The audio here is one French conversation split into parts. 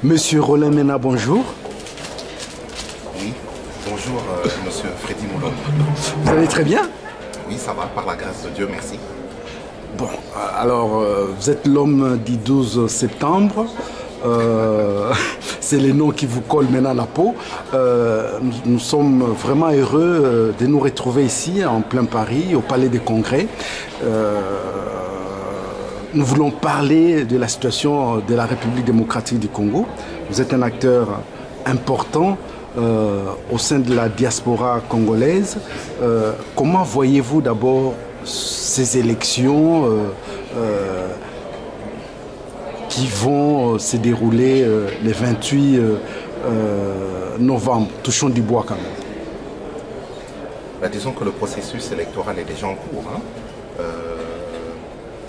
Monsieur Roland Mena, bonjour. Oui, bonjour Monsieur Freddy Moulon. Vous allez très bien? Oui, ça va, par la grâce de Dieu, merci. Bon, alors, vous êtes l'homme du 12 septembre. C'est les noms qui vous collent maintenant à la peau. Nous sommes vraiment heureux de nous retrouver ici, en plein Paris, au Palais des Congrès. Nous voulons parler de la situation de la République démocratique du Congo. Vous êtes un acteur important au sein de la diaspora congolaise. Comment voyez-vous d'abord ces élections qui vont se dérouler le 28 novembre? Touchons du bois quand même. Disons que le processus électoral est déjà en cours. Hein.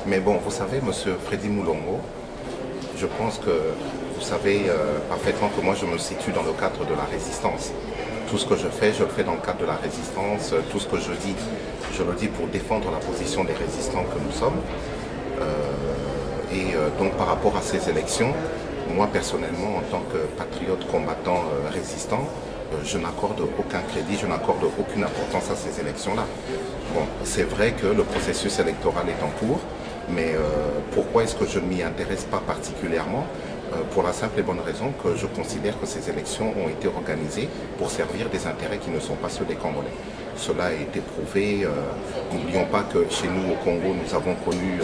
Mais bon, vous savez, Monsieur Freddy Moulongo, je pense que vous savez parfaitement que moi je me situe dans le cadre de la résistance. Tout ce que je le fais dans le cadre de la résistance. Tout ce que je le dis pour défendre la position des résistants que nous sommes. Donc par rapport à ces élections, moi personnellement, en tant que patriote combattant résistant, je n'accorde aucun crédit, je n'accorde aucune importance à ces élections-là. Bon, c'est vrai que le processus électoral est en cours, mais pourquoi est-ce que je ne m'y intéresse pas particulièrement? Pour la simple et bonne raison que je considère que ces élections ont été organisées pour servir des intérêts qui ne sont pas ceux des Congolais. Cela a été prouvé. N'oublions pas que chez nous au Congo, nous avons connu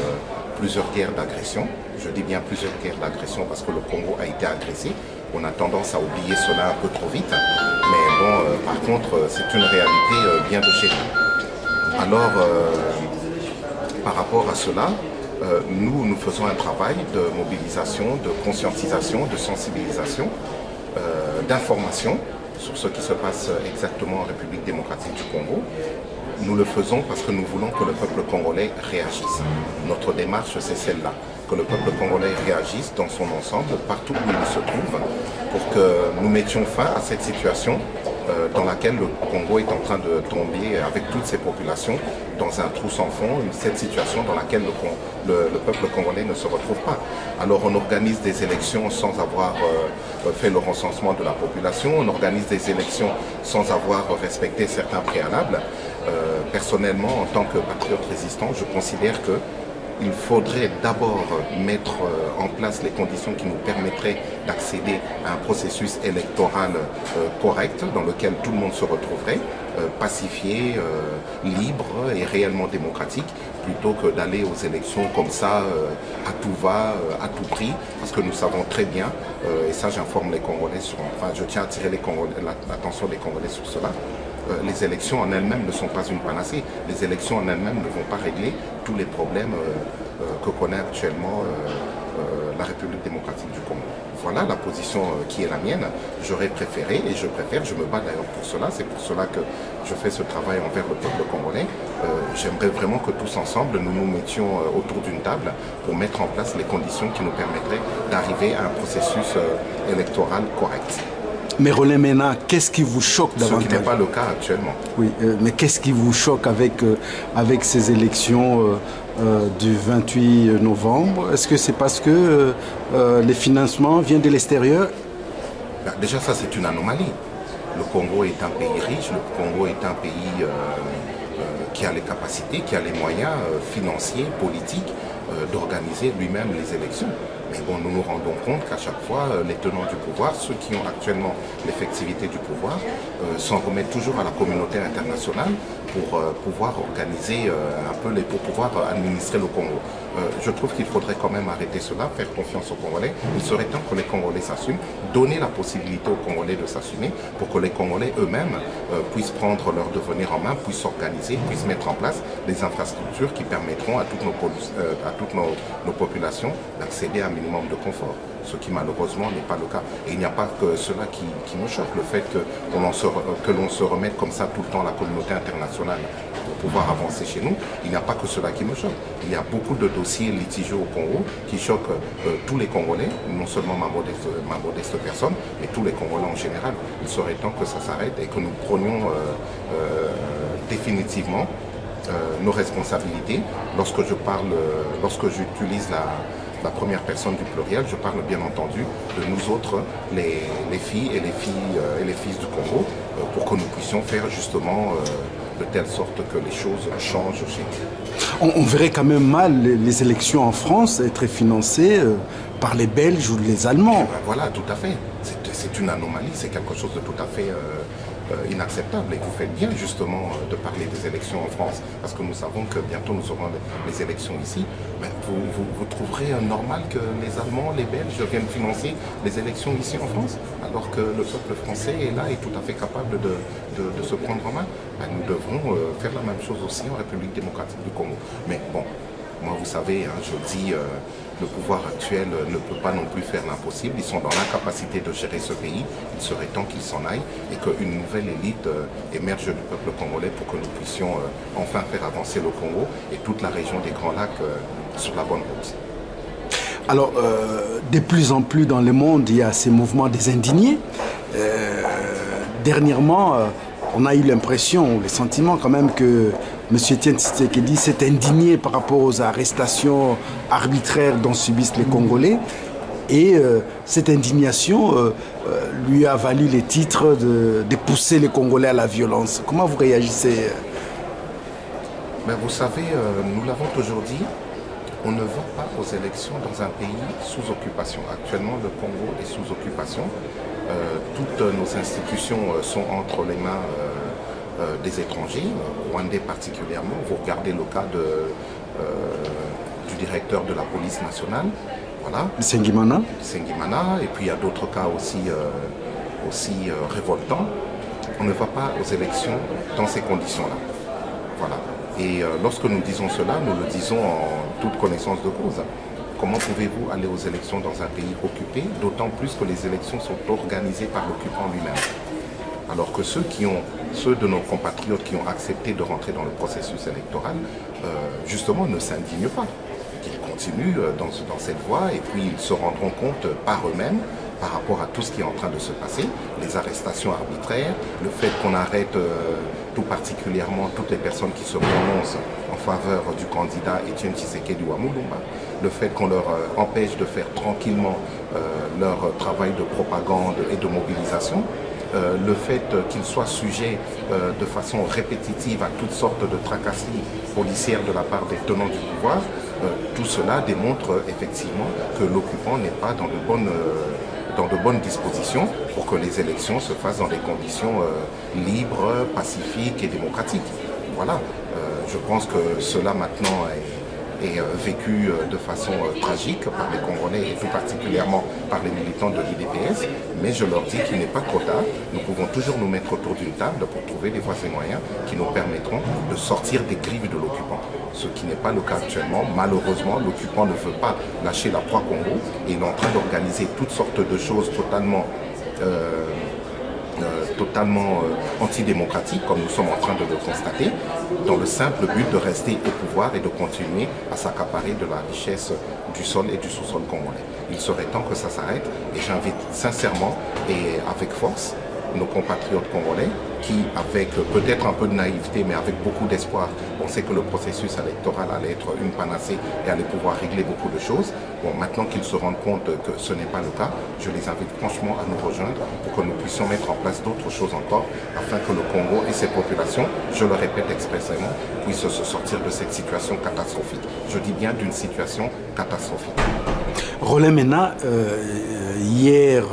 plusieurs guerres d'agression. Je dis bien plusieurs guerres d'agression parce que le Congo a été agressé. On a tendance à oublier cela un peu trop vite. Mais bon, par contre, c'est une réalité bien de chez nous. Alors, par rapport à cela, nous faisons un travail de mobilisation, de conscientisation, de sensibilisation, d'information sur ce qui se passe exactement en République démocratique du Congo. Nous le faisons parce que nous voulons que le peuple congolais réagisse. Notre démarche, c'est celle-là, que le peuple congolais réagisse dans son ensemble, partout où il se trouve, pour que nous mettions fin à cette situation dans laquelle le Congo est en train de tomber avec toutes ses populations dans un trou sans fond, cette situation dans laquelle le peuple congolais ne se retrouve pas. Alors on organise des élections sans avoir fait le recensement de la population, on organise des élections sans avoir respecté certains préalables. Personnellement, en tant que patriote résistant, je considère que il faudrait d'abord mettre en place les conditions qui nous permettraient d'accéder à un processus électoral correct dans lequel tout le monde se retrouverait, pacifié, libre et réellement démocratique, plutôt que d'aller aux élections comme ça, à tout va, à tout prix, parce que nous savons très bien, et ça j'informe les Congolais, je tiens à attirer l'attention des Congolais sur cela. Les élections en elles-mêmes ne sont pas une panacée. Les élections en elles-mêmes ne vont pas régler tous les problèmes que connaît actuellement la République démocratique du Congo. Voilà la position qui est la mienne. J'aurais préféré, et je préfère, je me bats d'ailleurs pour cela, c'est pour cela que je fais ce travail envers le peuple congolais. J'aimerais vraiment que tous ensemble, nous nous mettions autour d'une table pour mettre en place les conditions qui nous permettraient d'arriver à un processus électoral correct. Mais Roland Mena, qu'est-ce qui vous choque davantage? Ce qui n'est pas le cas actuellement. Oui, mais qu'est-ce qui vous choque avec ces élections du 28 novembre? Est-ce que c'est parce que les financements viennent de l'extérieur? Déjà, ça c'est une anomalie. Le Congo est un pays riche, le Congo est un pays qui a les capacités, qui a les moyens financiers, politiques d'organiser lui-même les élections. Mais bon, nous nous rendons compte qu'à chaque fois, les tenants du pouvoir, ceux qui ont actuellement l'effectivité du pouvoir, s'en remettent toujours à la communauté internationale pour pouvoir organiser pour pouvoir administrer le Congo. Je trouve qu'il faudrait quand même arrêter cela, faire confiance aux Congolais. Il serait temps que les Congolais s'assument, donner la possibilité aux Congolais de s'assumer pour que les Congolais eux-mêmes puissent prendre leur devenir en main, puissent s'organiser, puissent mettre en place des infrastructures qui permettront à toutes nos populations d'accéder à un minimum de confort. Ce qui malheureusement n'est pas le cas. Et il n'y a pas que cela qui me choque, le fait que l'on se remette comme ça tout le temps à la communauté internationale pour pouvoir avancer chez nous. Il n'y a pas que cela qui me choque. Il y a beaucoup de dossiers litigieux au Congo qui choquent tous les Congolais, non seulement ma modeste personne, mais tous les Congolais en général. Il serait temps que ça s'arrête et que nous prenions définitivement nos responsabilités lorsque j'utilise la première personne du pluriel, je parle bien entendu de nous autres, les filles et les fils du Congo, pour que nous puissions faire justement de telle sorte que les choses changent chez nous. On verrait quand même mal les élections en France être financées par les Belges ou les Allemands. Ben voilà, tout à fait. C'est une anomalie, c'est quelque chose de tout à fait inacceptable. Et vous faites bien justement de parler des élections en France, parce que nous savons que bientôt nous aurons les élections ici. Mais vous trouverez normal que les Allemands, les Belges viennent financer les élections ici en France, alors que le peuple français est là et tout à fait capable de se prendre en main. Ben, nous devrons faire la même chose aussi en République démocratique du Congo. Mais bon, moi vous savez, hein, je dis, le pouvoir actuel ne peut pas non plus faire l'impossible. Ils sont dans l'incapacité de gérer ce pays. Il serait temps qu'ils s'en aillent et qu'une nouvelle élite émerge du peuple congolais pour que nous puissions enfin faire avancer le Congo et toute la région des Grands Lacs sur la bonne route. Alors, de plus en plus dans le monde, il y a ces mouvements des indignés. Dernièrement, on a eu l'impression, le sentiment quand même que M. Etienne Tshisekedi s'est indigné par rapport aux arrestations arbitraires dont subissent les Congolais. Et cette indignation lui a valu les titres de pousser les Congolais à la violence. Comment vous réagissez? Ben vous savez, nous l'avons toujours dit, on ne va pas aux élections dans un pays sous occupation. Actuellement, le Congo est sous occupation. Toutes nos institutions sont entre les mains des étrangers, rwandais particulièrement. Vous regardez le cas du directeur de la police nationale, voilà. Nsengimana. Et puis il y a d'autres cas aussi, révoltants. On ne va pas aux élections dans ces conditions-là. Voilà. Et lorsque nous disons cela, nous le disons en toute connaissance de cause. Comment pouvez-vous aller aux élections dans un pays occupé, d'autant plus que les élections sont organisées par l'occupant lui-même? Alors que ceux de nos compatriotes qui ont accepté de rentrer dans le processus électoral, justement, ne s'indignent pas. Ils continuent dans cette voie et puis ils se rendront compte par eux-mêmes, par rapport à tout ce qui est en train de se passer, les arrestations arbitraires, le fait qu'on arrête tout particulièrement toutes les personnes qui se prononcent en faveur du candidat Etienne Tshisekedi Wamulumba, le fait qu'on leur empêche de faire tranquillement leur travail de propagande et de mobilisation, le fait qu'ils soient sujets de façon répétitive à toutes sortes de tracasseries policières de la part des tenants du pouvoir, tout cela démontre effectivement que l'occupant n'est pas dans de bonnes dispositions pour que les élections se fassent dans des conditions libres, pacifiques et démocratiques. Voilà, je pense que cela maintenant est vécu de façon tragique par les Congolais et tout particulièrement par les militants de l'IDPS, mais je leur dis qu'il n'est pas trop tard. Nous pouvons toujours nous mettre autour d'une table pour trouver des voies et moyens qui nous permettront de sortir des griffes de l'occupant. Ce qui n'est pas le cas actuellement. Malheureusement, l'occupant ne veut pas lâcher la proie Congo et il est en train d'organiser toutes sortes de choses totalement antidémocratique, comme nous sommes en train de le constater, dans le simple but de rester au pouvoir et de continuer à s'accaparer de la richesse du sol et du sous-sol congolais. Il serait temps que ça s'arrête et j'invite sincèrement et avec force nos compatriotes congolais qui, avec peut-être un peu de naïveté, mais avec beaucoup d'espoir, pensaient que le processus électoral allait être une panacée et allait pouvoir régler beaucoup de choses. Bon, maintenant qu'ils se rendent compte que ce n'est pas le cas, je les invite franchement à nous rejoindre pour que nous puissions mettre en place d'autres choses encore, afin que le Congo et ses populations, je le répète expressément, puissent se sortir de cette situation catastrophique. Je dis bien d'une situation catastrophique. Roland Mena, hier,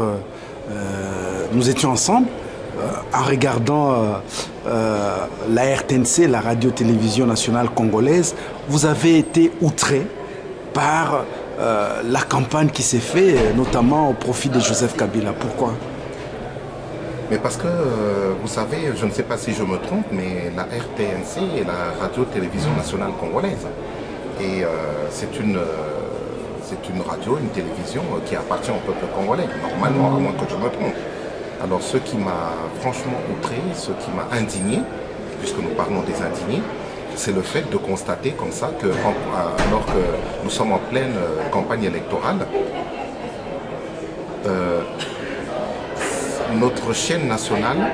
nous étions ensemble en regardant la RTNC, la radio-télévision nationale congolaise. Vous avez été outré par la campagne qui s'est faite, notamment au profit de Joseph Kabila. Pourquoi? Mais parce que, vous savez, je ne sais pas si je me trompe, mais la RTNC est la radio-télévision nationale congolaise. Et c'est une radio, une télévision qui appartient au peuple congolais, normalement, à moins que je me trompe. Alors ce qui m'a franchement outré, ce qui m'a indigné, puisque nous parlons des indignés, c'est le fait de constater comme ça que, alors que nous sommes en pleine campagne électorale, notre chaîne nationale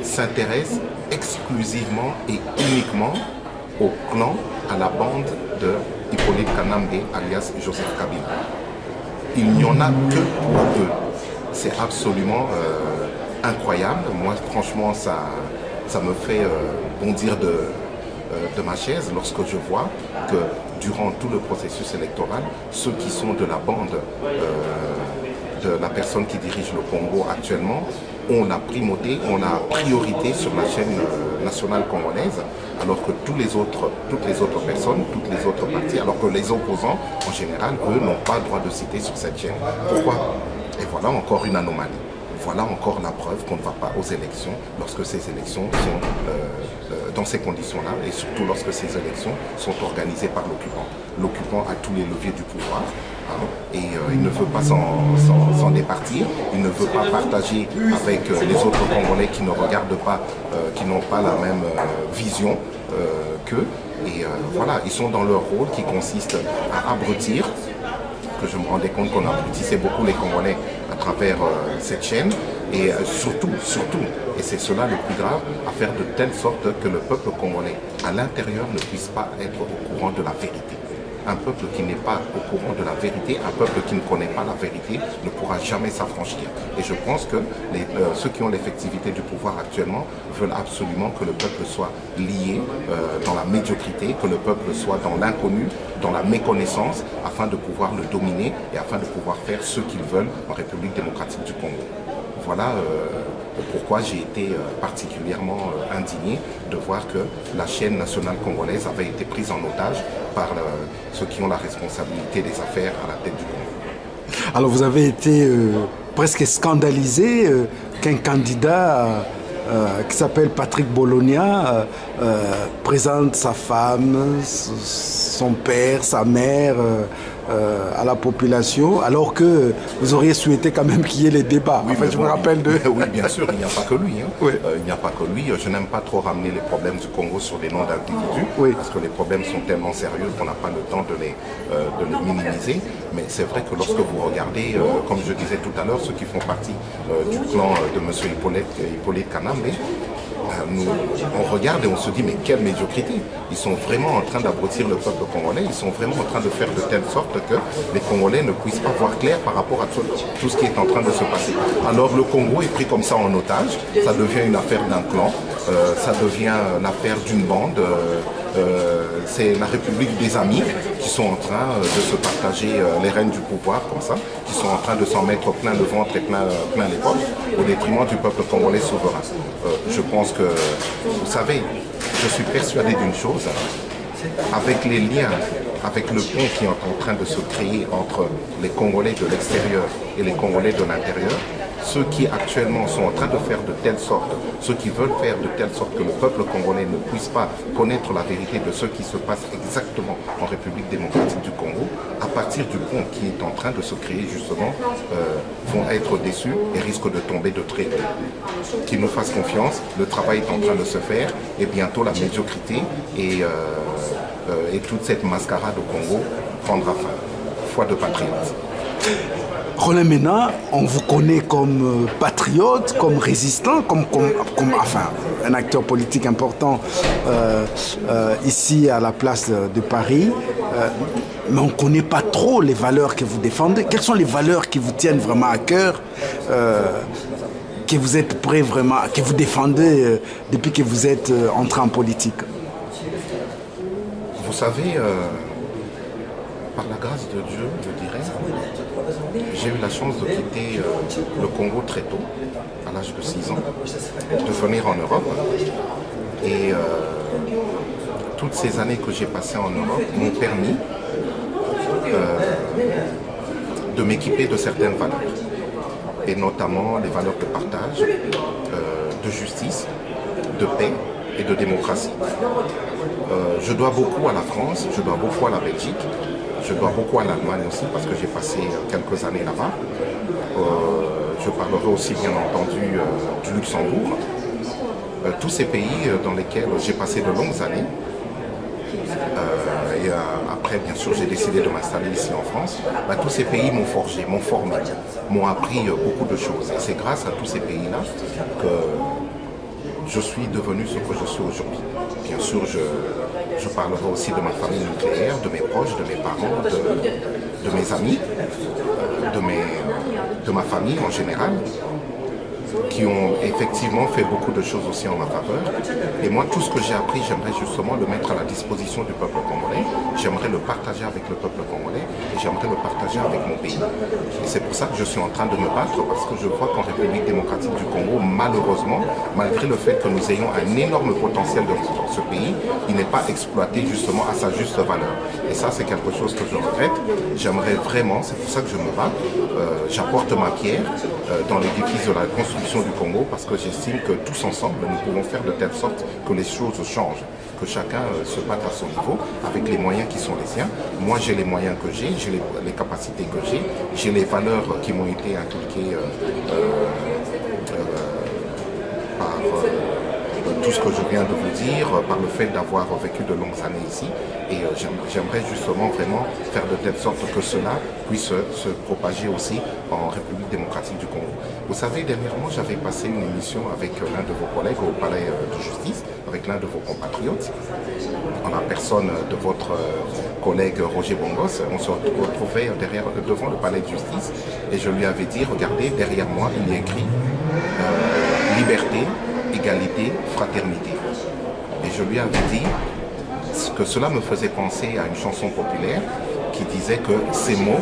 s'intéresse exclusivement et uniquement au clan, à la bande de Hippolyte Kanambe, alias Joseph Kabila. Il n'y en a que pour eux. C'est absolument incroyable. Moi, franchement, ça me fait bondir de ma chaise lorsque je vois que durant tout le processus électoral, ceux qui sont de la bande de la personne qui dirige le Congo actuellement ont la primauté, ont la priorité sur la chaîne nationale congolaise, alors que toutes les autres personnes, toutes les autres partis, alors que les opposants, en général, eux, n'ont pas le droit de citer sur cette chaîne. Pourquoi? Et voilà encore une anomalie. Voilà encore la preuve qu'on ne va pas aux élections lorsque ces élections sont dans ces conditions-là, et surtout lorsque ces élections sont organisées par l'occupant. L'occupant a tous les leviers du pouvoir, hein, et il ne veut pas s'en départir, il ne veut pas partager avec les autres Congolais qui ne regardent pas, qui n'ont pas la même vision qu'eux. Et voilà, ils sont dans leur rôle qui consiste à abrutir, que je me rendais compte qu'on abrutissait beaucoup les Congolais à travers cette chaîne, et surtout, et c'est cela le plus grave, à faire de telle sorte que le peuple congolais à l'intérieur ne puisse pas être au courant de la vérité. Un peuple qui n'est pas au courant de la vérité, un peuple qui ne connaît pas la vérité ne pourra jamais s'affranchir. Et je pense que ceux qui ont l'effectivité du pouvoir actuellement veulent absolument que le peuple soit lié dans la médiocrité, que le peuple soit dans l'inconnu, dans la méconnaissance, afin de pouvoir le dominer et afin de pouvoir faire ce qu'ils veulent en République démocratique du Congo. Voilà pourquoi j'ai été particulièrement indigné de voir que la chaîne nationale congolaise avait été prise en otage par ceux qui ont la responsabilité des affaires à la tête du Congo. Alors vous avez été presque scandalisé qu'un candidat qui s'appelle Patrick Bologna présente sa femme, son père, sa mère à la population, alors que vous auriez souhaité quand même qu'il y ait les débats. Oui, enfin, je me rappelle de... Oui, bien sûr, il n'y a pas que lui. Hein. Oui. Il n'y a pas que lui. Je n'aime pas trop ramener les problèmes du Congo sur des noms d'individus, oui, parce que les problèmes sont tellement sérieux qu'on n'a pas le temps de les minimiser. Mais c'est vrai que lorsque vous regardez, comme je disais tout à l'heure, ceux qui font partie du clan de M. Hippolyte Kanambe, on regarde et on se dit mais quelle médiocrité. Ils sont vraiment en train d'abrutir le peuple congolais, ils sont vraiment en train de faire de telle sorte que les Congolais ne puissent pas voir clair par rapport à tout ce qui est en train de se passer. Alors le Congo est pris comme ça en otage, ça devient une affaire d'un clan, ça devient l'affaire d'une bande, c'est la République des amis qui sont en train de se partager les rênes du pouvoir comme ça, qui sont en train de s'en mettre plein le ventre et plein les poches au détriment du peuple congolais souverain. Je pense que, vous savez, je suis persuadé d'une chose, avec les liens, avec le pont qui est en train de se créer entre les Congolais de l'extérieur et les Congolais de l'intérieur, ceux qui actuellement sont en train de faire de telle sorte, ceux qui veulent faire de telle sorte que le peuple congolais ne puisse pas connaître la vérité de ce qui se passe exactement en République démocratique du Congo, à partir du pont qui est en train de se créer justement, vont être déçus et risquent de tomber de très haut. Qu'ils nous fassent confiance, le travail est en train de se faire et bientôt la médiocrité et toute cette mascarade au Congo prendra fin. Foi de patriote. Roland Mena, on vous connaît comme patriote, comme résistant, comme enfin, un acteur politique important ici à la place de Paris, mais on ne connaît pas trop les valeurs que vous défendez. Quelles sont les valeurs qui vous tiennent vraiment à cœur, que vous êtes prêt vraiment, que vous défendez depuis que vous êtes entré en politique? Vous savez, par la grâce de Dieu, je dirais, j'ai eu la chance de quitter le Congo très tôt, à l'âge de 6 ans, de venir en Europe. Et toutes ces années que j'ai passées en Europe m'ont permis de m'équiper de certaines valeurs, et notamment les valeurs de partage, de justice, de paix et de démocratie. Je dois beaucoup à la France, je dois beaucoup à la Belgique, je dois beaucoup à l'Allemagne aussi parce que j'ai passé quelques années là-bas. Je parlerai aussi bien entendu du Luxembourg. Tous ces pays dans lesquels j'ai passé de longues années. Et après, bien sûr, j'ai décidé de m'installer ici en France. Tous ces pays m'ont forgé, m'ont formé, m'ont appris beaucoup de choses. Et c'est grâce à tous ces pays-là que je suis devenu ce que je suis aujourd'hui. Bien sûr, je parlerai aussi de ma famille nucléaire, de mes proches, de mes parents, de mes amis, de ma famille en général, qui ont effectivement fait beaucoup de choses aussi en ma faveur. Et moi, tout ce que j'ai appris, j'aimerais justement le mettre à la disposition du peuple congolais. J'aimerais le partager avec le peuple congolais et j'aimerais le partager avec mon pays. Et c'est pour ça que je suis en train de me battre, parce que je vois qu'en République démocratique du Congo, malheureusement, malgré le fait que nous ayons un énorme potentiel dans ce pays, il n'est pas exploité justement à sa juste valeur. Et ça, c'est quelque chose que je regrette. J'aimerais vraiment, c'est pour ça que je me bats, j'apporte ma pierre dans l'édifice de la construction du Congo, parce que j'estime que tous ensemble, nous pouvons faire de telle sorte que les choses changent, que chacun se batte à son niveau, avec les moyens qui sont les siens. Moi, j'ai les moyens que j'ai les capacités que j'ai les valeurs qui m'ont été inculquées par tout ce que je viens de vous dire, par le fait d'avoir vécu de longues années ici. Et j'aimerais justement vraiment faire de telle sorte que cela puisse se propager aussi en République démocratique du Congo. Vous savez, dernièrement, j'avais passé une émission avec l'un de vos collègues au palais de justice, avec l'un de vos compatriotes, en la personne de votre collègue Roger Bongos. On se retrouvait devant le palais de justice et je lui avais dit, regardez, derrière moi, il y a écrit liberté, égalité, fraternité. Et je lui avais dit que cela me faisait penser à une chanson populaire qui disait que ces mots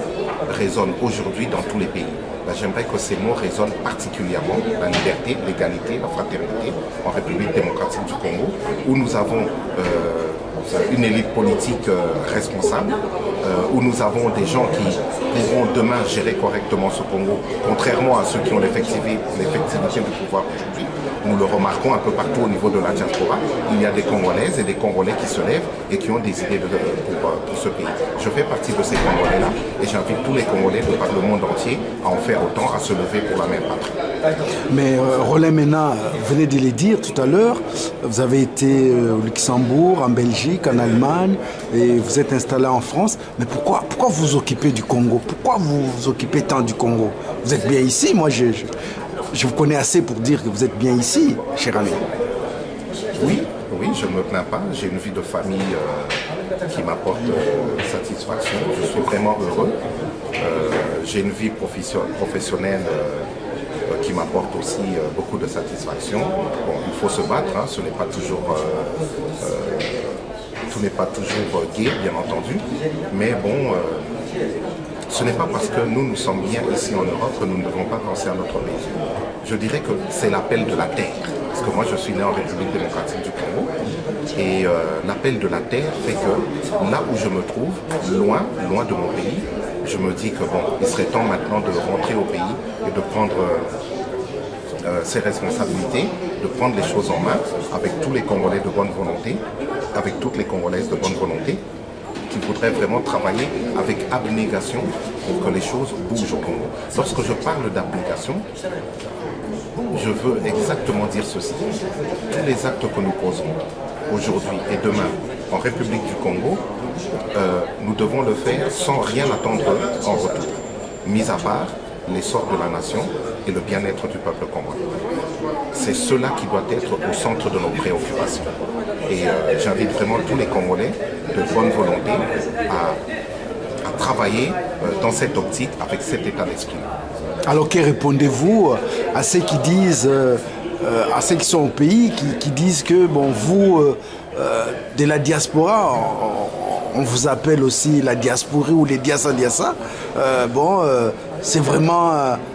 résonnent aujourd'hui dans tous les pays. J'aimerais que ces mots résonnent particulièrement, la liberté, l'égalité, la fraternité en République démocratique du Congo, où nous avons une élite politique responsable, où nous avons des gens qui pourront demain gérer correctement ce Congo, contrairement à ceux qui ont l'effectivité du pouvoir aujourd'hui. Nous le remarquons un peu partout au niveau de la diaspora. Il y a des Congolaises et des Congolais qui se lèvent et qui ont des idées pour ce pays. Je fais partie de ces Congolais-là et j'invite tous les Congolais de par le monde entier à en faire autant, à se lever pour la même patrie. Mais Roland Mena, vous venez de le dire tout à l'heure, vous avez été au Luxembourg, en Belgique, en Allemagne et vous êtes installé en France. Mais pourquoi vous vous occupez du Congo? Pourquoi vous vous occupez tant du Congo? Vous êtes bien ici, moi je vous connais assez pour dire que vous êtes bien ici, cher ami. Oui, je ne me plains pas. J'ai une vie de famille qui m'apporte satisfaction. Je suis vraiment heureux. J'ai une vie professionnelle qui m'apporte aussi beaucoup de satisfaction. Bon, il faut se battre, hein. Ce n'est pas toujours... tout n'est pas toujours gai, bien entendu. Mais bon... ce n'est pas parce que nous sommes bien ici en Europe que nous ne devons pas penser à notre pays. Je dirais que c'est l'appel de la terre. Parce que moi, je suis né en République démocratique du Congo. Et l'appel de la terre fait que là où je me trouve, loin de mon pays, je me dis que bon, il serait temps maintenant de rentrer au pays et de prendre ses responsabilités, de prendre les choses en main avec tous les Congolais de bonne volonté, avec toutes les Congolaises de bonne volonté, qui voudraient vraiment travailler avec abnégation pour que les choses bougent au Congo. Lorsque je parle d'abnégation, je veux exactement dire ceci. Tous les actes que nous posons aujourd'hui et demain en République du Congo, nous devons le faire sans rien attendre en retour, mis à part l'essor de la nation et le bien-être du peuple congolais. C'est cela qui doit être au centre de nos préoccupations. Et j'invite vraiment tous les Congolais de bonne volonté à travailler dans cette optique, avec cet état d'esprit. Alors que répondez-vous à ceux qui disent, à ceux qui sont au pays, qui disent que bon, vous, de la diaspora, on vous appelle aussi la diaspora ou les diassa, c'est vraiment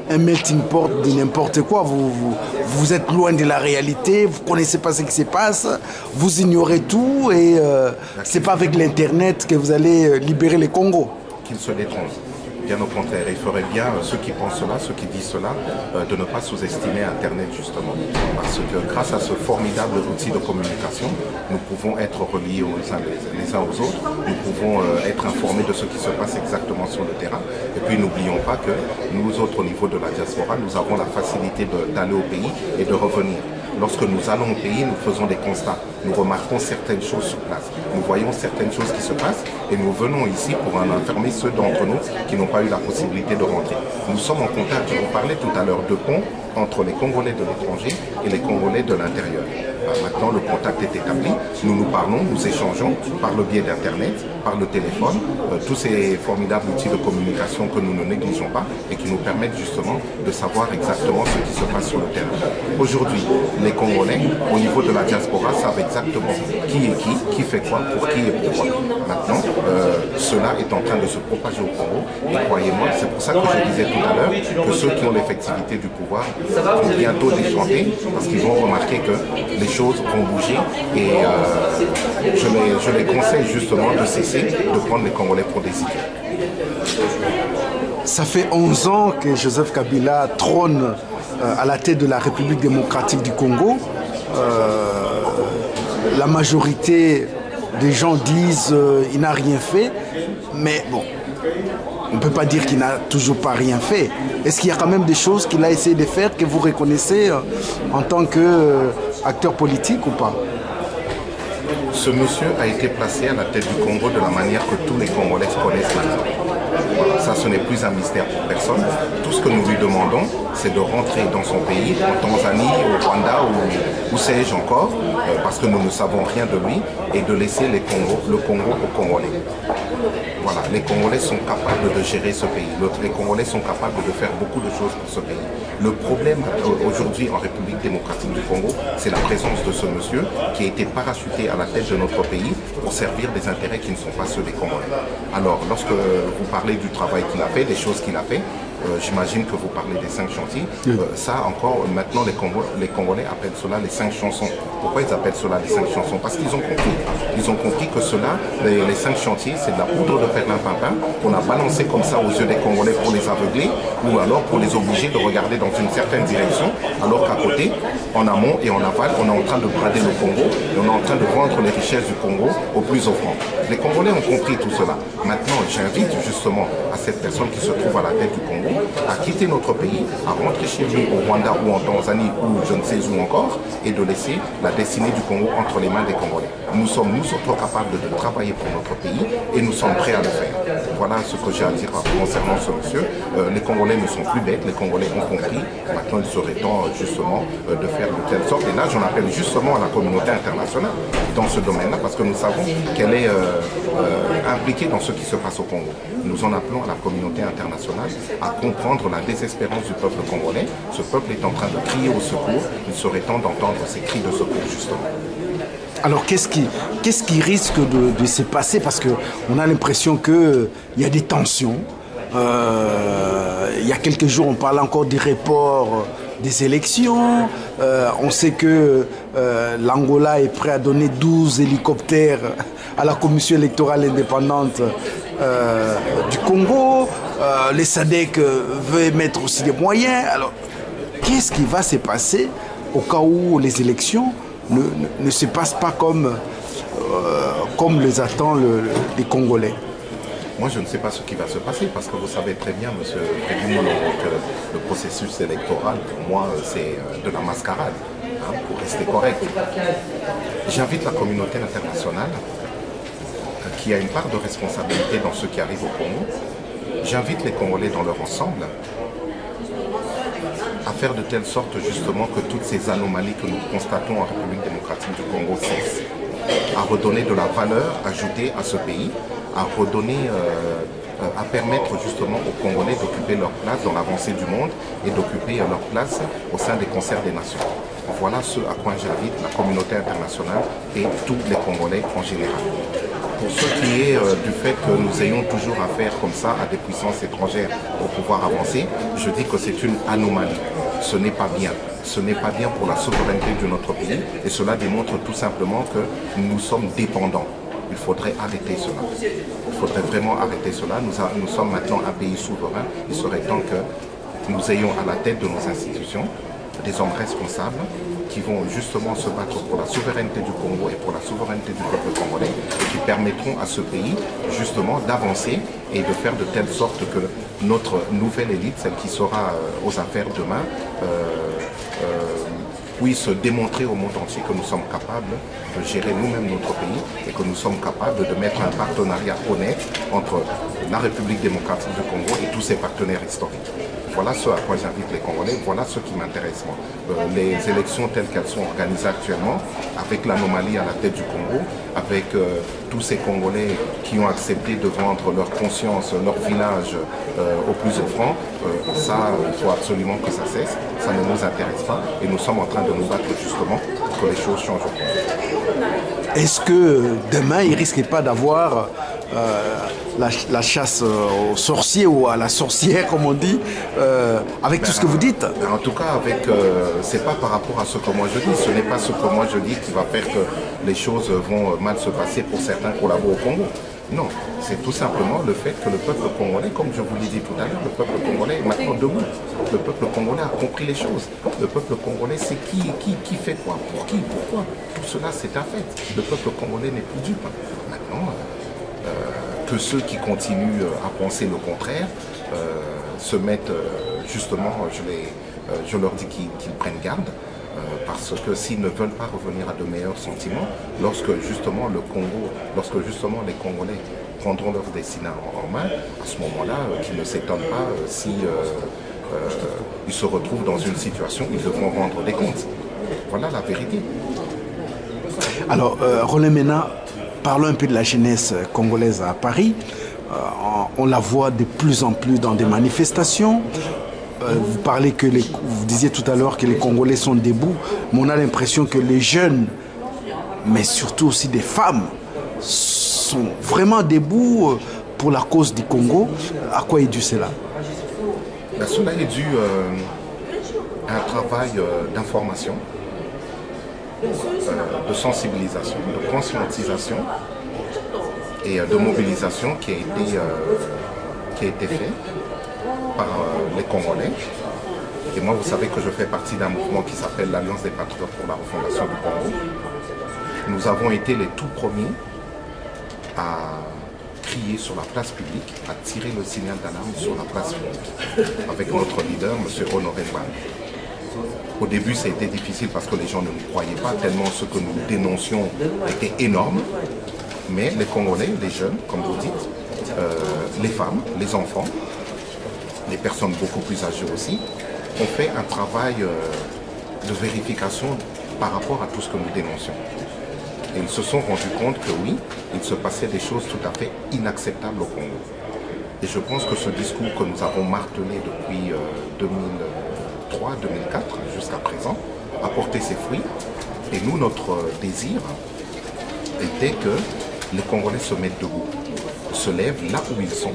un melting pot de n'importe quoi. Vous êtes loin de la réalité, vous ne connaissez pas ce qui se passe, vous ignorez tout et c'est pas avec l'internet que vous allez libérer les Congo. Qu'ils se détrompent. Bien au contraire, il faudrait bien, ceux qui pensent cela, ceux qui disent cela, de ne pas sous-estimer Internet justement. Parce que grâce à ce formidable outil de communication, nous pouvons être reliés les uns aux autres, nous pouvons être informés de ce qui se passe exactement sur le terrain. Et puis n'oublions pas que nous autres au niveau de la diaspora, nous avons la facilité d'aller au pays et de revenir. Lorsque nous allons au pays, nous faisons des constats, nous remarquons certaines choses sur place, nous voyons certaines choses qui se passent et nous venons ici pour en informer ceux d'entre nous qui n'ont pas eu la possibilité de rentrer. Nous sommes en contact, je vous parlais tout à l'heure, de pont entre les Congolais de l'étranger et les Congolais de l'intérieur. Maintenant, le contact est établi, nous nous parlons, nous échangeons par le biais d'Internet, par le téléphone, tous ces formidables outils de communication que nous ne négligeons pas et qui nous permettent justement de savoir exactement ce qui se passe sur le terrain. Aujourd'hui, les Congolais, au niveau de la diaspora, savent exactement qui est qui fait quoi, pour qui et pourquoi. Maintenant, cela est en train de se propager au Congo et croyez-moi, c'est pour ça que je disais tout à l'heure que ceux qui ont l'effectivité du pouvoir vont bientôt déchanter parce qu'ils vont remarquer que les choses vont bouger et je les conseille justement de cesser de prendre les Congolais pour décider. Ça fait 11 ans que Joseph Kabila trône à la tête de la République démocratique du Congo. La majorité des gens disent qu'il n'a rien fait, mais bon, on ne peut pas dire qu'il n'a toujours pas rien fait. Est-ce qu'il y a quand même des choses qu'il a essayé de faire que vous reconnaissez en tant qu'acteur politique ou pas? Ce monsieur a été placé à la tête du Congo de la manière que tous les Congolais connaissent maintenant. Voilà, ça, ce n'est plus un mystère pour personne. Tout ce que nous lui demandons, c'est de rentrer dans son pays, en Tanzanie, au Rwanda, où sais-je encore, parce que nous ne savons rien de lui, et de laisser le Congo aux Congolais. Voilà, les Congolais sont capables de gérer ce pays. Les Congolais sont capables de faire beaucoup de choses pour ce pays. Le problème aujourd'hui en République démocratique du Congo, c'est la présence de ce monsieur qui a été parachuté à la tête de notre pays pour servir des intérêts qui ne sont pas ceux des Congolais. Alors, lorsque vous parlez du travail qu'il a fait, des choses qu'il a fait, j'imagine que vous parlez des 5 chantiers. Ça encore, maintenant les Congolais appellent cela les 5 chansons. Pourquoi ils appellent cela les 5 chansons? Parce qu'ils ont compris. Ils ont compris que cela, les 5 chantiers, c'est de la poudre de perlimpinpin qu'on a balancé comme ça aux yeux des Congolais pour les aveugler ou alors pour les obliger de regarder dans une certaine direction, alors qu'à côté, en amont et en aval, on est en train de brader le Congo et on est en train de vendre les richesses du Congo aux plus offrants. Les Congolais ont compris tout cela. Maintenant, j'invite justement à cette personne qui se trouve à la tête du Congo à quitter notre pays, à rentrer chez lui au Rwanda ou en Tanzanie ou je ne sais où encore, et de laisser la destinée du Congo entre les mains des Congolais. Nous sommes nous autres capables de travailler pour notre pays et nous sommes prêts à le faire. Voilà ce que j'ai à dire concernant ce monsieur. Les Congolais ne sont plus bêtes, les Congolais ont compris. Maintenant, il serait temps justement de faire de telle sorte. Et là, j'en appelle justement à la communauté internationale dans ce domaine-là, parce que nous savons qu'elle est impliquée dans ce qui se passe au Congo. Nous en appelons à la communauté internationale à comprendre la désespérance du peuple congolais. Ce peuple est en train de crier au secours. Il serait temps d'entendre ces cris de secours, justement. Alors, qu'est-ce qui risque de se passer? Parce qu'on a l'impression qu'il y a des tensions. Il y a quelques jours, on parlait encore du report des élections. On sait que l'Angola est prêt à donner 12 hélicoptères à la commission électorale indépendante du Congo. Les SADC veulent mettre aussi des moyens. Alors, qu'est-ce qui va se passer au cas où les élections ne se passent pas comme les attendent les Congolais? Moi, je ne sais pas ce qui va se passer parce que vous savez très bien, M. Président, que le processus électoral, pour moi, c'est de la mascarade, hein, pour rester correct. J'invite la communauté internationale qui a une part de responsabilité dans ce qui arrive au Congo. J'invite les Congolais dans leur ensemble à faire de telle sorte justement que toutes ces anomalies que nous constatons en République démocratique du Congo cessent, à redonner de la valeur ajoutée à ce pays, à redonner, à permettre justement aux Congolais d'occuper leur place dans l'avancée du monde et d'occuper leur place au sein des concerts des nations. Voilà ce à quoi j'invite la communauté internationale et tous les Congolais en général. Pour ce qui est du fait que nous ayons toujours affaire comme ça à des puissances étrangères pour pouvoir avancer, je dis que c'est une anomalie. Ce n'est pas bien. Ce n'est pas bien pour la souveraineté de notre pays et cela démontre tout simplement que nous sommes dépendants. Il faudrait arrêter cela. Il faudrait vraiment arrêter cela. Nous sommes maintenant un pays souverain. Il serait temps que nous ayons à la tête de nos institutions des hommes responsables qui vont justement se battre pour la souveraineté du Congo et pour la souveraineté du peuple congolais et qui permettront à ce pays justement d'avancer et de faire de telle sorte que notre nouvelle élite, celle qui sera aux affaires demain, puisse démontrer au monde entier que nous sommes capables de gérer nous-mêmes notre pays et que nous sommes capables de mettre un partenariat honnête entre la République démocratique du Congo et tous ses partenaires historiques. Voilà ce à quoi j'invite les Congolais, voilà ce qui m'intéresse moi. Les élections telles qu'elles sont organisées actuellement, avec l'anomalie à la tête du Congo, avec tous ces Congolais qui ont accepté de vendre leur conscience, leur village au plus offrant, ça, il faut absolument que ça cesse, ça ne nous intéresse pas et nous sommes en train de nous battre justement pour que les choses changent au Congo. Est-ce que demain, il ne risque pas d'avoir la chasse aux sorciers ou à la sorcière, comme on dit, avec tout ce que vous dites? En tout cas, c'est pas par rapport à ce que moi je dis. Ce n'est pas ce que moi je dis qui va faire que les choses vont mal se passer pour certains collaborateurs au Congo. Non, c'est tout simplement le fait que le peuple congolais, comme je vous l'ai dit tout à l'heure, le peuple congolais est maintenant debout. Le peuple congolais a compris les choses. Le peuple congolais sait qui fait quoi, pour qui, pourquoi. Tout cela, c'est un fait. Le peuple congolais n'est plus dupe. Maintenant, que ceux qui continuent à penser le contraire se mettent justement, je leur dis qu'ils prennent garde. Parce que s'ils ne veulent pas revenir à de meilleurs sentiments, lorsque justement le Congo, lorsque justement les Congolais prendront leur destin en main, à ce moment-là, qu'ils ne s'étonnent pas si ils se retrouvent dans une situation où ils devront rendre des comptes. Voilà la vérité. Alors, Roland Mena, parlons un peu de la jeunesse congolaise à Paris. On la voit de plus en plus dans des manifestations. Vous disiez tout à l'heure que les Congolais sont debout, mais on a l'impression que les jeunes, mais surtout aussi des femmes, sont vraiment debout pour la cause du Congo. À quoi est dû cela? Cela est dû à un travail d'information, de sensibilisation, de conscientisation et de mobilisation qui a été fait par les Congolais. Et moi, vous savez que je fais partie d'un mouvement qui s'appelle l'Alliance des Patriotes pour la refondation du Congo. Nous avons été les tout premiers à crier sur la place publique, à tirer le signal d'alarme sur la place publique, avec notre leader, M. Honoré Mbane. Au début, ça a été difficile parce que les gens ne nous croyaient pas, tellement ce que nous dénoncions était énorme. Mais les Congolais, les jeunes, comme vous dites, les femmes, les enfants, les personnes beaucoup plus âgées aussi, ont fait un travail de vérification par rapport à tout ce que nous dénoncions. Et ils se sont rendus compte que oui, il se passait des choses tout à fait inacceptables au Congo. Et je pense que ce discours que nous avons martelé depuis 2003-2004 jusqu'à présent a porté ses fruits. Et nous, notre désir était que les Congolais se mettent debout, se lèvent là où ils sont,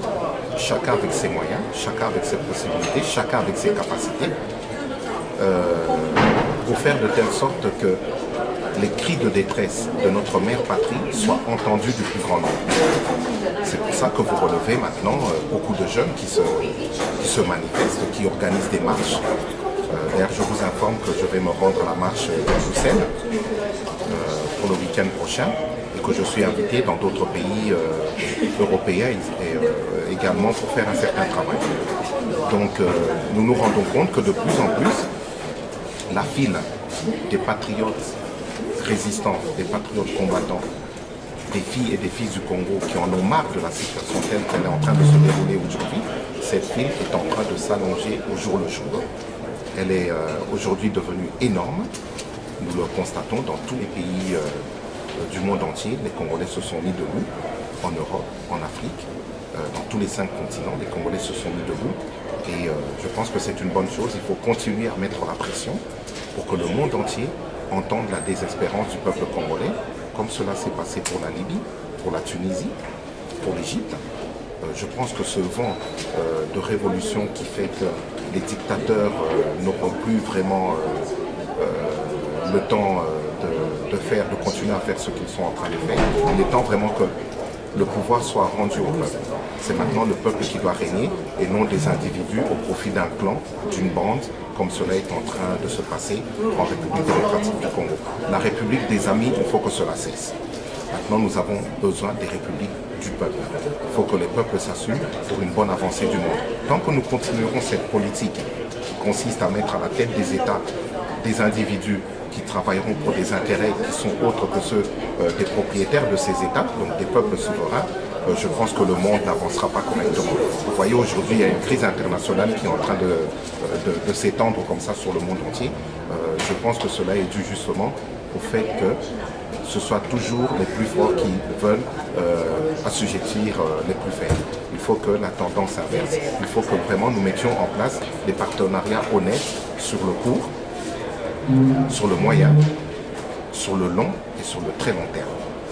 chacun avec ses moyens, chacun avec ses possibilités, chacun avec ses capacités, pour faire de telle sorte que les cris de détresse de notre mère patrie soient entendus du plus grand nombre. C'est pour ça que vous relevez maintenant beaucoup de jeunes qui se manifestent, qui organisent des marches. D'ailleurs, je vous informe que je vais me rendre à la marche de Bruxelles pour le week-end prochain, et que je suis invité dans d'autres pays européens et également pour faire un certain travail. Donc nous nous rendons compte que de plus en plus, la file des patriotes résistants, des patriotes combattants, des filles et des fils du Congo qui en ont marre de la situation telle qu'elle est en train de se dérouler aujourd'hui, cette file est en train de s'allonger au jour le jour. Elle est aujourd'hui devenue énorme. Nous le constatons dans tous les pays du monde entier. Les Congolais se sont mis debout, en Europe, en Afrique, dans tous les 5 continents, les Congolais se sont mis debout. Et je pense que c'est une bonne chose. Il faut continuer à mettre la pression pour que le monde entier entende la désespérance du peuple congolais, comme cela s'est passé pour la Libye, pour la Tunisie, pour l'Égypte. Je pense que ce vent de révolution qui fait que les dictateurs n'auront plus vraiment le temps de continuer à faire ce qu'ils sont en train de faire. Il est temps vraiment que le pouvoir soit rendu au peuple. C'est maintenant le peuple qui doit régner et non des individus au profit d'un clan, d'une bande, comme cela est en train de se passer en République démocratique du Congo. La République des amis, il faut que cela cesse. Maintenant, nous avons besoin des républiques du peuple. Il faut que les peuples s'assument pour une bonne avancée du monde. Tant que nous continuerons cette politique qui consiste à mettre à la tête des États des individus qui travailleront pour des intérêts qui sont autres que ceux des propriétaires de ces États, donc des peuples souverains, je pense que le monde n'avancera pas correctement. Vous voyez, aujourd'hui, il y a une crise internationale qui est en train de s'étendre comme ça sur le monde entier. Je pense que cela est dû justement au fait que ce soit toujours les plus forts qui veulent assujettir les plus faibles. Il faut que la tendance inverse. Il faut que vraiment nous mettions en place des partenariats honnêtes sur le court, sur le moyen, sur le long et sur le très long terme.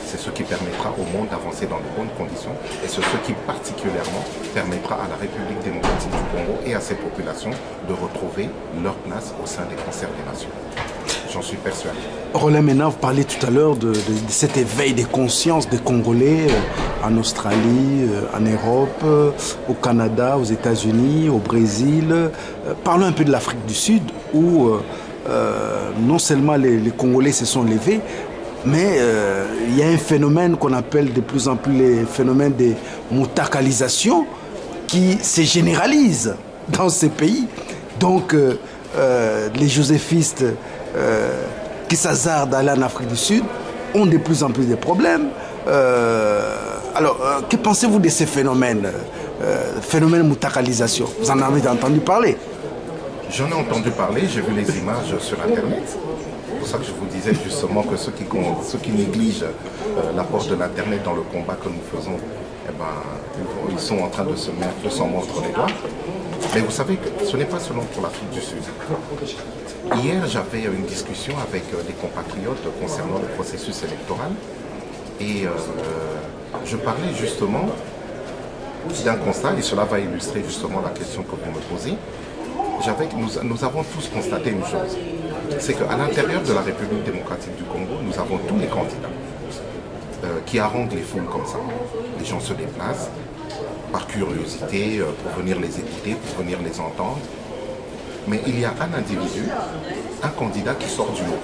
C'est ce qui permettra au monde d'avancer dans de bonnes conditions et c'est ce qui particulièrement permettra à la République démocratique du Congo et à ses populations de retrouver leur place au sein des concerts des nations. J'en suis persuadé. Roland Mena, vous parlez tout à l'heure de cet éveil des consciences des Congolais en Australie, en Europe, au Canada, aux États-Unis, au Brésil. Parlons un peu de l'Afrique du Sud où non seulement les Congolais se sont levés, mais il y a un phénomène qu'on appelle de plus en plus les phénomènes de mutakalisation qui se généralisent dans ces pays. Donc les joséphistes qui s'hasardent d'aller en Afrique du Sud ont de plus en plus de problèmes. Alors, que pensez-vous de ces phénomènes, phénomènes mutakalisation? Vous en avez entendu parler? J'en ai entendu parler, j'ai vu les images sur Internet. C'est pour ça que je vous disais justement que ceux qui négligent l'apport de l'Internet dans le combat que nous faisons, eh ben, ils sont en train de s'en mordre les doigts. Mais vous savez que ce n'est pas seulement pour l'Afrique du Sud. Hier, j'avais une discussion avec des compatriotes concernant le processus électoral et je parlais justement d'un constat, et cela va illustrer justement la question que vous me posez. Nous avons tous constaté une chose, c'est qu'à l'intérieur de la République démocratique du Congo, nous avons tous les candidats qui haranguent les foules comme ça. Les gens se déplacent par curiosité, pour venir les écouter, pour venir les entendre. Mais il y a un individu, un candidat qui sort du lot.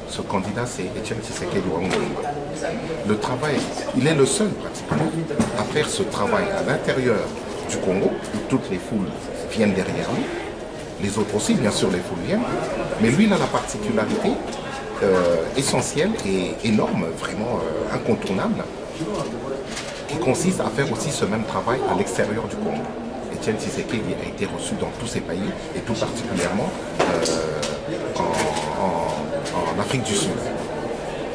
Ce candidat, c'est Etienne Tshisekedi Wamulumba. Le travail, il est le seul pratiquement à faire ce travail à l'intérieur du Congo, où toutes les foules viennent derrière lui. Les autres aussi, bien sûr, les foules viennent. Mais lui, il a la particularité essentielle et énorme, vraiment incontournable, qui consiste à faire aussi ce même travail à l'extérieur du Congo. Etienne Tshisekedi a été reçu dans tous ces pays, et tout particulièrement en Afrique du Sud.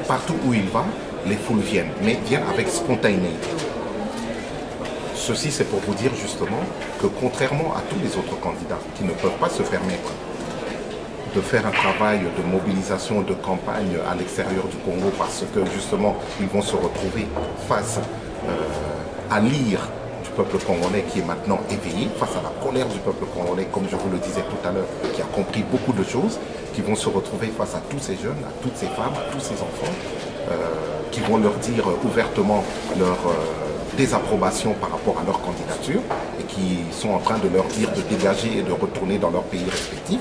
Partout où il va, les foules viennent, mais viennent avec spontanéité. Ceci, c'est pour vous dire justement que contrairement à tous les autres candidats qui ne peuvent pas se permettre de faire un travail de mobilisation, de campagne à l'extérieur du Congo parce que justement, ils vont se retrouver face à l'ire du peuple congolais qui est maintenant éveillé, face à la colère du peuple congolais, comme je vous le disais tout à l'heure, qui a compris beaucoup de choses, qui vont se retrouver face à tous ces jeunes, à toutes ces femmes, à tous ces enfants, qui vont leur dire ouvertement leur désapprobation par rapport à leur candidature et qui sont en train de leur dire de dégager et de retourner dans leur pays respectif.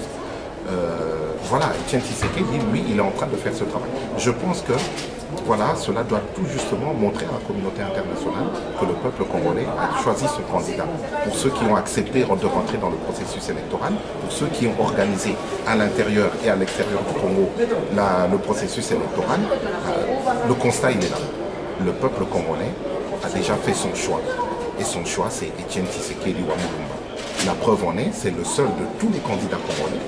Voilà, Etienne Tshisekedi, lui, il est en train de faire ce travail. Je pense que voilà, cela doit tout justement montrer à la communauté internationale que le peuple congolais a choisi son candidat. Pour ceux qui ont accepté de rentrer dans le processus électoral, pour ceux qui ont organisé à l'intérieur et à l'extérieur du Congo le processus électoral, le constat il est là. Le peuple congolais a déjà fait son choix. Et son choix, c'est Etienne Tshisekedi Wamulumba. La preuve en est, c'est le seul de tous les candidats congolais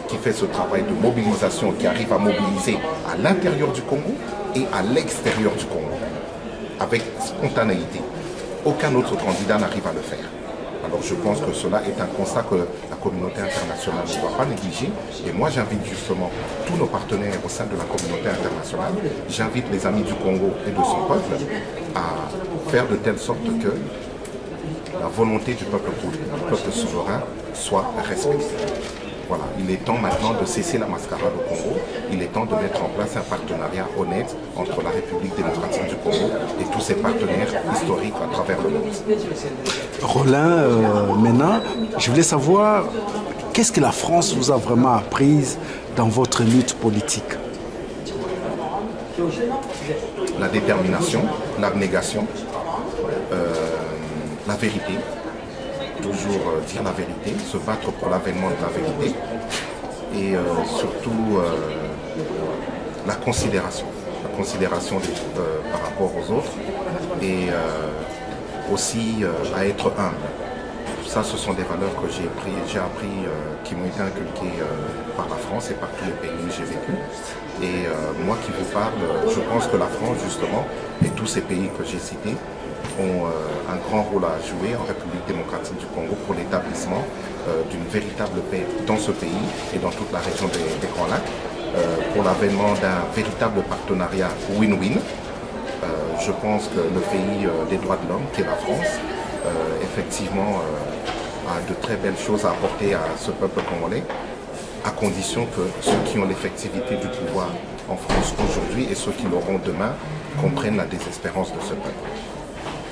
qui fait ce travail de mobilisation, qui arrive à mobiliser à l'intérieur du Congo et à l'extérieur du Congo, avec spontanéité. Aucun autre candidat n'arrive à le faire. Alors je pense que cela est un constat que la communauté internationale ne doit pas négliger. Et moi j'invite justement tous nos partenaires au sein de la communauté internationale, j'invite les amis du Congo et de son peuple à faire de telle sorte que la volonté du peuple souverain soit respectée. Voilà, il est temps maintenant de cesser la mascarade au Congo. Il est temps de mettre en place un partenariat honnête entre la République démocratique du Congo et tous ses partenaires historiques à travers le monde. Roland Mena, je voulais savoir, qu'est-ce que la France vous a vraiment appris dans votre lutte politique? La détermination, l'abnégation, la vérité. Toujours dire la vérité, se battre pour l'avènement de la vérité, et surtout la considération par rapport aux autres et aussi à être humble. Ça, ce sont des valeurs que j'ai appris, qui m'ont été inculquées par la France et par tous les pays où j'ai vécu. Et moi qui vous parle, je pense que la France, justement, et tous ces pays que j'ai cités, ont un grand rôle à jouer en République démocratique du Congo pour l'établissement d'une véritable paix dans ce pays et dans toute la région des Grands Lacs, pour l'avènement d'un véritable partenariat win-win. Je pense que le pays des droits de l'homme, qui est la France, effectivement a de très belles choses à apporter à ce peuple congolais, à condition que ceux qui ont l'effectivité du pouvoir en France aujourd'hui et ceux qui l'auront demain comprennent la désespérance de ce peuple.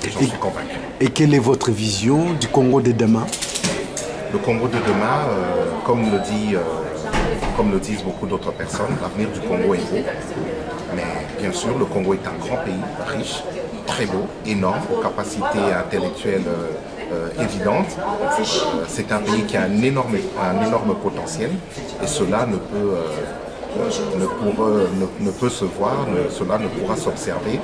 Et j'en suis convaincu. Et quelle est votre vision du Congo de demain? Le Congo de demain, comme le disent beaucoup d'autres personnes, l'avenir du Congo est beau. Mais bien sûr, le Congo est un grand pays, riche, très beau, énorme, aux capacités intellectuelles évidentes. C'est un pays qui a un énorme potentiel et cela ne peut se voir, cela ne pourra s'observer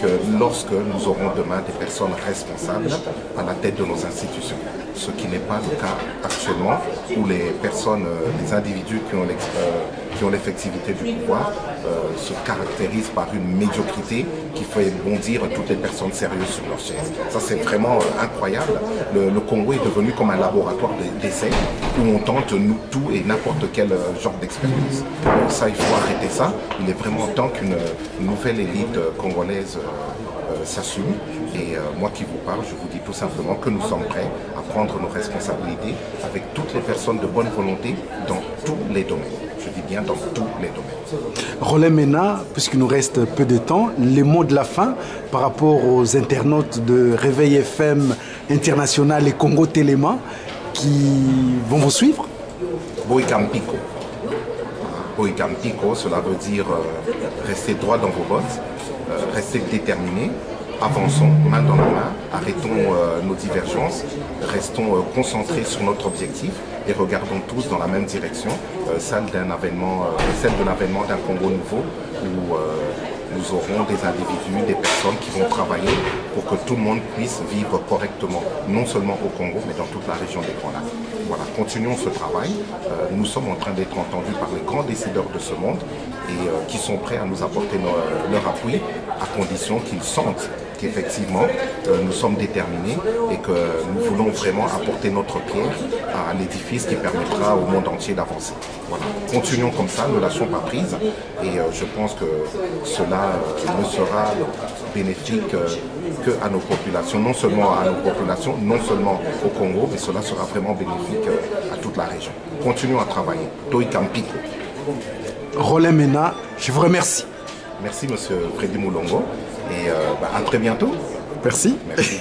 que lorsque nous aurons demain des personnes responsables à la tête de nos institutions. Ce qui n'est pas le cas actuellement, où les personnes, les individus qui ont l'effectivité du pouvoir se caractérisent par une médiocrité qui fait bondir toutes les personnes sérieuses sur leur chaise. Ça, c'est vraiment incroyable. Le Congo est devenu comme un laboratoire d'essai où on tente tout et n'importe quel genre d'expérience. Ça, il faut arrêter ça. Il est vraiment temps qu'une nouvelle élite congolaise s'assume. Et moi qui vous parle, je vous dis tout simplement que nous sommes prêts à prendre nos responsabilités avec toutes les personnes de bonne volonté dans tous les domaines. Je dis bien dans tous les domaines. Roland Mena, puisqu'il nous reste peu de temps, les mots de la fin par rapport aux internautes de Réveil FM International et Congo Téléma qui vont vous suivre. Boïkampiko. Boïkampiko, cela veut dire rester droit dans vos bottes, rester déterminé. Avançons main dans la main, arrêtons nos divergences, restons concentrés sur notre objectif et regardons tous dans la même direction, celle de l'avènement d'un Congo nouveau où nous aurons des individus, des personnes qui vont travailler pour que tout le monde puisse vivre correctement, non seulement au Congo, mais dans toute la région des Grands Lacs. Voilà, continuons ce travail. Nous sommes en train d'être entendus par les grands décideurs de ce monde et qui sont prêts à nous apporter leur appui à condition qu'ils sentent qu'effectivement nous sommes déterminés et que nous voulons vraiment apporter notre pierre à l'édifice qui permettra au monde entier d'avancer. Voilà. Continuons comme ça, ne lâchons pas prise et je pense que cela ne sera bénéfique qu'à nos populations, non seulement à nos populations, non seulement au Congo, mais cela sera vraiment bénéfique à toute la région. Continuons à travailler. Boïkampiko. Roland Mena, je vous remercie. Merci, monsieur Freddy Moulongo. Et à très bientôt. Merci. Merci.